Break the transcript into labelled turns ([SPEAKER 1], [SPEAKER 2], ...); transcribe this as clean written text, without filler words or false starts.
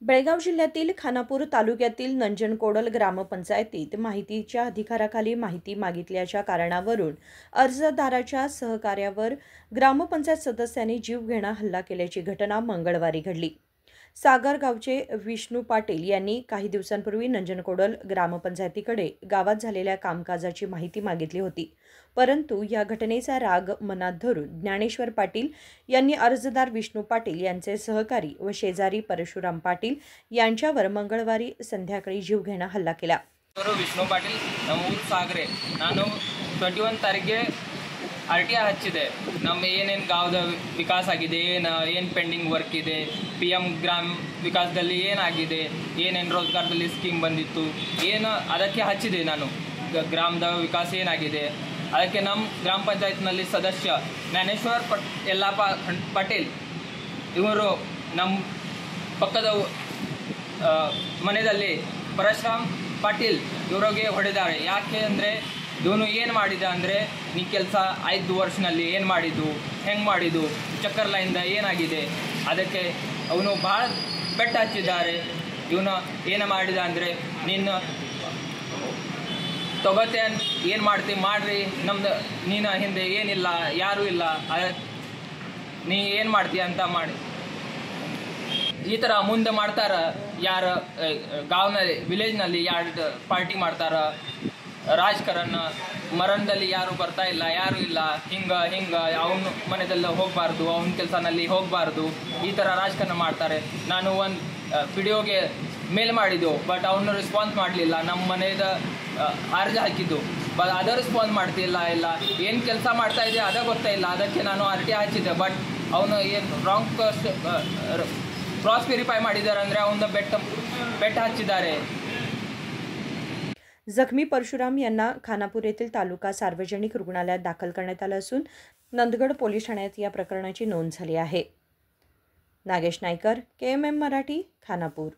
[SPEAKER 1] बेळगाव जिल्ह्यातील खानापूर तालुक्यातील नंजनकोडल ग्रामपंचायतीत माहितीच्या अधिकाराखाली माहिती मागितल्याच्या कारणावरून अर्जदाराच्या सहकार्यावर ग्रामपंचायत सदस्यांनी जीवघेणा हल्ला केल्याची घटना मंगळवारी घडली। सागर गावचे विष्णू पाटील यांनी काही दिवसांपूर्वी नंजनकोडल ग्रामपंचायतीकडे गावात झालेल्या कामकाजाची माहिती मागितली होती, परंतु या घटनेचा राग मनात धरून ज्ञानेश्वर पाटील यांनी अर्जदार विष्णू पाटील यांचे सहकारी व शेजारी परशुराम पाटील यांच्यावर मंगळवारी संध्याकाळी जीवघेणा हल्ला केला।
[SPEAKER 2] ವಿಷ್ಣು ಪಾಟೀಲ್ ನಮ್ಮ ಊರು ಸಾಗರೆ ನಾನು 21 ತಾರೀಕಿಗೆ RTI ಹಚ್ಚಿದೆ। ನಮ್ಮ ಏನೇನು ಗಾವದ ವಿಕಾಸ ಆಗಿದೆ, ಏನು ಪೆಂಡಿಂಗ್ ವರ್ಕ್ ಇದೆ, PM ಗ್ರಾಮ ವಿಕಾಸದಲ್ಲಿ ಏನಾಗಿದೆ, ಏನೇನು ರೋಜಗಾರದಲ್ಲಿ ಸ್ಕೀಮ್ ಬಂದಿತ್ತು, ಏನು ಅದಕ್ಕೆ ಹಚ್ಚಿದೆ ನಾನು। ಗ್ರಾಮದ ವಿಕಾಸ ಏನಾಗಿದೆ ಅದಕ್ಕೆ ನಮ್ಮ ಗ್ರಾಮ ಪಂಚಾಯತ್ನಲ್ಲಿ ಸದಸ್ಯ ಜ್ಞಾನೇಶ್ವರ್ ಯಲ್ಲಪ್ಪ ಪಾಟೀಲ್ ಇವರು ನಮ್ಮ ಪಕ್ಕದ ಮನೆಯಲ್ಲಿ ಪರಶುರಾಮ್ ಪಾಟೀಲ್ ಇವರಿಗೆ ಹೊಡೆದಾರೆ। ಯಾಕೆ ಅಂದರೆ ಇವನು ಏನು ಮಾಡಿದ ಅಂದರೆ ನೀ ಕೆಲಸ 5 ವರ್ಷದಲ್ಲಿ ಏನು ಮಾಡಿದ್ದು, ಹೆಂಗೆ ಮಾಡಿದ್ದು, ಚಕ್ಕರ್ ಲೈನ್ದ ಏನಾಗಿದೆ ಅದಕ್ಕೆ ಅವನು ಭಾಳ ಪೆಟ್ಟು ಹಚ್ಚಿದ್ದಾರೆ। ಇವನು ಏನು ಮಾಡಿದ ಅಂದರೆ ನೀನು ತಗೋತೆ ಏನು ಮಾಡ್ತೀವಿ ಮಾಡ್ರಿ, ನಮ್ದು ನೀನು ಹಿಂದೆ ಏನಿಲ್ಲ ಯಾರೂ ಇಲ್ಲ, ನೀ ಏನು ಮಾಡ್ತೀಯ ಅಂತ ಮಾಡಿ ಈ ಥರ ಮುಂದೆ ಮಾಡ್ತಾರ। ಯಾರು ಗಾವ್ನಲ್ಲಿ ವಿಲೇಜ್ನಲ್ಲಿ ಯಾರು ಪಾರ್ಟಿ ಮಾಡ್ತಾರ, ರಾಜಕಾರಣ ಮರಣದಲ್ಲಿ ಯಾರು ಬರ್ತಾ ಇಲ್ಲ, ಯಾರು ಇಲ್ಲ, ಹಿಂಗೆ ಅವನ ಮನೆಯಲ್ಲಿ ಹೋಗಬಾರ್ದು, ಅವನ ಕೆಲಸನಲ್ಲಿ ಹೋಗಬಾರ್ದು, ಈ ಥರ ರಾಜಕಾರಣ ಮಾಡ್ತಾರೆ। ನಾನು ಒಂದು ವಿಡಿಯೋಗೆ ಮೇಲ್ ಮಾಡಿದ್ದು, ಬಟ್ ಅವನು ರೆಸ್ಪಾನ್ಸ್ ಮಾಡಲಿಲ್ಲ। ನಮ್ಮ ಮನೆಯದ ಅರ್ಜಿ ಹಾಕಿದ್ದು ಅದು ರೆಸ್ಪಾನ್ಸ್ ಮಾಡ್ತಿಲ್ಲ, ಇಲ್ಲ ಏನು ಕೆಲಸ ಮಾಡ್ತಾ ಇದೆ ಅದೇ ಗೊತ್ತಾಯಿಲ್ಲ। ಅದಕ್ಕೆ ನಾನು RTI ಹಚ್ಚಿದ್ದೆ, ಬಟ್ ಅವನು ಏನು ರಾಂಗ್ क्रॉस व्हेरीफाय ಮಾಡಿದ್ದಾರೆ ಅಂದರೆ ಅವನ ಬೆಟ್ಟ ಹಚ್ಚಿದ್ದಾರೆ।
[SPEAKER 1] जखमी परशुराम यांना खानापूर येथील तालुका सार्वजनिक रुग्णालयात दाखल करण्यात आलं असून नंदगड पोलीस ठाण्यात या प्रकरणाची नोंद झाली आहे। नागेश नायकर, KMM मराठी, खानापूर।